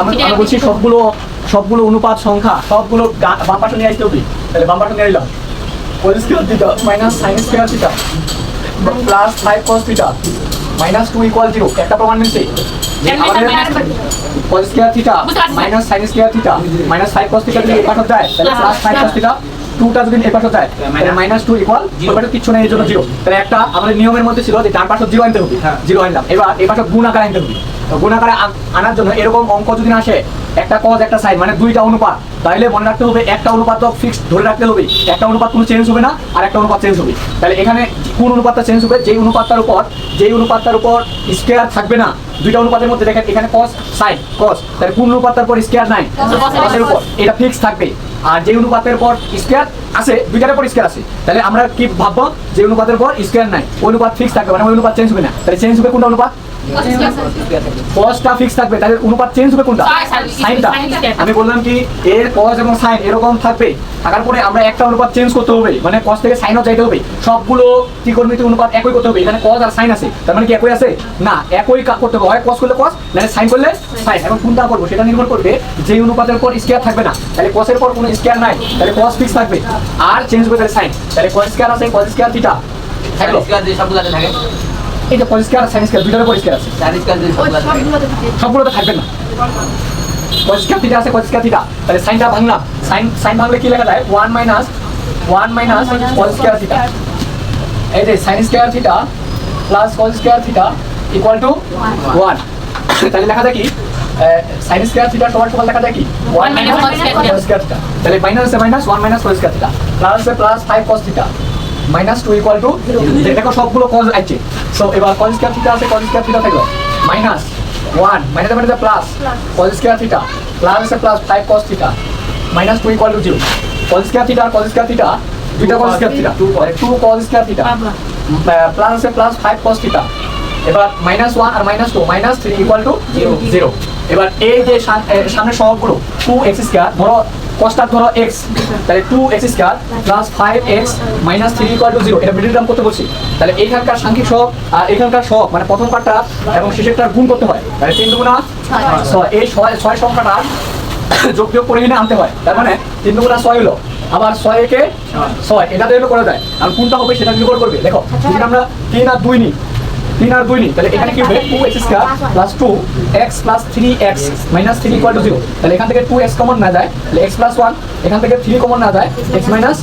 আমরা বলছি সবগুলো অনুপাত সংখ্যা সবগুলো বাম পাশে নিয়ে আসতে হবে। তাহলে বাম পাশে নিয়ে এলাম cos square theta minus sin square theta plus 5 cos theta minus 2 = 0। একটা প্রমাণ মিলছে যে আমাদের cos square theta minus sin square theta minus 5 cos theta যদি এই পাশে যায় তাহলে প্লাস 5 cos থিটা 2টা যদি এই পাশে যায় তাহলে মাইনাস 2 = ওইটা কিছু নেই, এর জন্য 0। তাহলে একটা আমাদের নিয়মের মধ্যে ছিল যে ডান পাশে 0 আনতে হবে, 0 আনলাম। এবার এই পাশে গুণ আকারে আনতে হবে। তো গুণ আকারে আনার জন্য এরকম অঙ্ক যদি আসে একটা cos একটা sin মানে দুইটা অনুপাত, তাহলে মনে রাখতে হবে একটা অনুপাত তো ফিক্সড ধরে রাখতে হবে, একটা অনুপাত কোনো চেঞ্জ হবে না আর একটা অনুপাত চেঞ্জ হবে। তাহলে এখানে কোন অনুপাতটা চেঞ্জ হবে? যেই অনুপাতটার উপর স্কয়ার থাকবে না। দুইটা অনুপাতের মধ্যে দেখেন এখানে cos sin cos, তাহলে কোন অনুপাতটার উপর স্কয়ার নাই cos-এর উপর এটা ফিক্স থাকবে। আর যে অনুপাতের পর স্কয়ার আছে, দুইটার উপর স্কয়ার আছে, তাহলে আমরা কি ভাববো? যে অনুপাতের পর স্কয়ার নাই ওই অনুপাত ফিক্স থাকবে, মানে ওই অনুপাত চেঞ্জ হবে না। তাহলে চেঞ্জ হবে কোনটা অনুপাত? cosটা ফিক্স থাকবে, তাহলে অনুপাত চেঞ্জ হবে কোনটা? সাইনটা। আমি বললাম কি এর cos এবং sin এরকম থাকবে, থাকার পরে আমরা একটা অনুপাত চেঞ্জ করতে হবে, মানে cos থেকে sin যাইতে হবে। সবগুলো ত্রিকোণমিতিক অনুপাত একই করতে হবে। এখানে cos আর sin আছে, তার মানে কি একই আছে? না, একই করতে হবে। হয় cos করলে cos, নাহলে sin করলে sin। এখন কোনটা করব সেটা নির্ভর করবে যে অনুপাতের উপর স্কয়ার থাকবে না। তাহলে cos এর পর কোনো স্কয়ার নাই, তাহলে cos ফিক্স থাকবে আর চেঞ্জ হবে তাহলে sin। তাহলে cos স্কয়ার আছে, cos স্কয়ার থিটা থাকলো, স্কয়ার দিয়ে সবগুলোতে থাকে। এই যে cos স্কয়ার আর sin স্কয়ার দুইটার উপর স্কয়ার আছে, sin স্কয়ার দিয়ে সবগুলোতে থাকবে না। cos স্কয়ার থিটা আছে, cos স্কয়ার থিটা, তাহলে সাইনটা ভাঙলাম। সাইন ভাঙলে কি লেখা যায়? 1 মাইনাস cos স্কয়ার থিটা। এই যে sin square theta plus cos square theta equal to 1। তাহলে লেখা যায় কি? sin স্কয়ার থিটা সমান সমান লেখা যায় কি? 1 মাইনাস cos স্কয়ার থিটা। তাহলে মাইনাস আছে minus 1 minus cos square theta plus আছে plus 5 cos theta minus 2 equal to 0। দেখো সবগুলো cos আছে। সো এবার cos স্কয়ার থিটা আছে, cos স্কয়ার থিটা থাকলো মাইনাস 1 মাইনাস মানে plus cos square theta plus আছে plus 5 cos theta minus 2 equal to 0। cos square theta আর cos স্কয়ার থিটা দুইটা cos square theta 2 cos square theta plus আছে plus 5 cos থিটা। এবার minus 1 আর minus 2 minus 3 equal to 0। এবার এই যে সামনে সহগগুলো 2x স্কয়ার ধরো cosটা ধরো x, তাহলে 2x square plus 5x minus 3 equal to 0। এটা মিডল টার্ম করতে বলছি। তাহলে এইখানকার সাংখ্যিক সহগ আর এখানকার সহগ মানে প্রথম পার্টটা এবং শেষেরটা গুণ করতে হয়। তাহলে 3 দুগুণা 6, এই 6 সংখ্যাটা যোগ করে এনে আনতে হয়। তার মানে 3 দুগুণা 6 হলো, আবার 6 একে 6 এটা দিয়ে করা যায়। আর কোনটা হবে সেটা নির্ভর করবে। দেখো যদি আমরা 3 আর 2 নিই, 3 আর 2 নিই, তাহলে এখানে কি হবে? 2x square plus 2x plus 3x minus 3 equal to 0। তাহলে এখান থেকে 2x কমন না যায়, তাহলে x প্লাস 1, এখান থেকে 3 কমন না যায়, x মাইনাস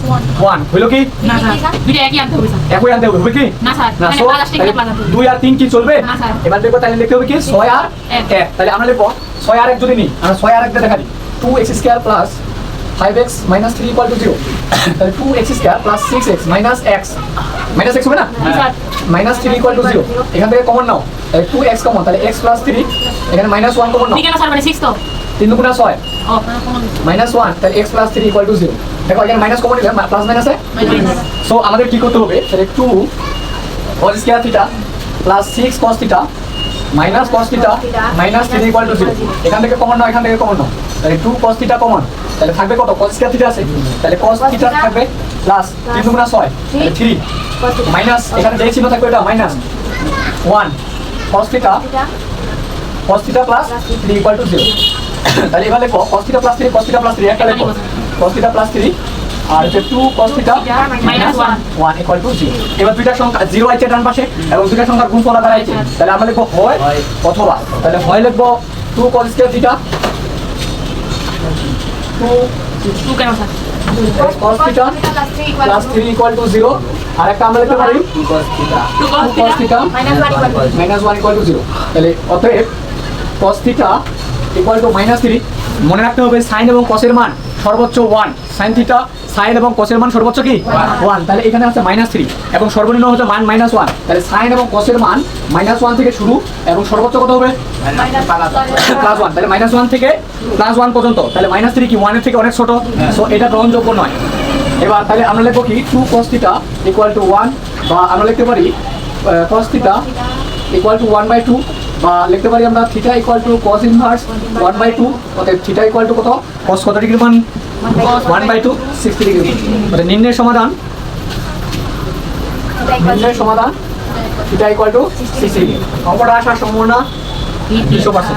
1 হলো কি? না স্যার, দুইটা একই আনতে হবে স্যার। একই আনতে হবে কি? না স্যার, না, মানে প্লাস থেকে প্লাস আনতে হবে। 2 আর 3 কি চলবে? না স্যার। এবার দেখো তাহলে লিখতে হবে কি? 6 আর 1। তাহলে আমরা লিখব 6 আর 1 যদি নিই, আমরা 6 আর 1 দিয়ে দেখা দিই 2x square plus 5x minus 3 equal to 0। তাহলে 2x square plus 6x minus x হবে না? Minus 3 equal to 0। এখান থেকে কমন নাও, তাহলে 2x কমন, তাহলে x প্লাস 3, এখানে মাইনাস 1 কমন নাও। ঠিক আছে স্যার, মানে 6 তো 3 দুগুণা 6 ও কমন মাইনাস 1, তাহলে x প্লাস 3 ইকুয়াল টু 0। দেখো এখানে মাইনাস কমন নিলে প্লাস মাইনাসে। সো আমাদের কি করতে হবে? তাহলে 2 cos square theta plus 6 cos theta minus cos theta minus 3 equal to 0। এখান থেকে কমন নাও, এখান থেকে কমন নাও, তাহলে 2 cos থিটা কমন, তাহলে থাকবে কত? cos স্কয়ার থিটা আছে, তাহলে cos থিটা থাকবে প্লাস 3 দুগুণা 6 তাহলে 3 মাইনাস এখানে যে চিহ্ন থাকবে এটা minus 1 cos theta plus 3 equal to 0। তাহলে এবার লিখো cos theta plus 3 cos theta plus 3 একটা লিখো cos থিটা প্লাস 3 আর হচ্ছে 2 cos theta minus 1 equal to 0। এবার দুইটা সংখ্যা 0 আছে ডান পাশে এবং দুইটা সংখ্যার গুণফল আকারে আছে, তাহলে আমরা লিখব হয় অথবা। তাহলে হয় লিখব 2 cos স্কয়ার থিটা 2 কেন sir? cos theta plus 3 equal to 0। আর একটা আমরা লিখতে পারি 2 cos theta 2 2 cos theta minus 1 equal to 0। তাহলে অতএব cos theta equal to minus 3। মনে রাখতে হবে সাইন এবং কসের মান সর্বোচ্চ 1। সাইন থিটা সাইন এবং কসের মান সর্বোচ্চ কি 1। তাহলে এখানে আছে মাইনাস 3 এবং সর্বনিম্ন হচ্ছে মান মাইনাস 1। তাহলে সাইন এবং কসের মান মাইনাস 1 থেকে শুরু এবং সর্বোচ্চ কত হবে? প্লাস 1। তাহলে মাইনাস 1 থেকে প্লাস 1 পর্যন্ত। তাহলে মাইনাস 3 কি 1 এর থেকে অনেক ছোট, সো এটা গ্রহণযোগ্য নয়। এবার তাহলে আমরা লিখব কি 2 cos থিটা ইকুয়াল টু 1, বা আমরা লিখতে পারি cos থিটা ইকুয়াল টু 1/2, বা লিখতে পারি আমরা theta equal to cos inverse 1/2। অতএব থিটা ইকুয়াল টু কত? cos কত ডিগ্রি মান? 1/2 60 ডিগ্রি। মানে নিম্নের সমাধান থিটা ইকুয়াল টু 60 ডিগ্রি। অঙ্কটা আসার সম্ভাবনা 200%।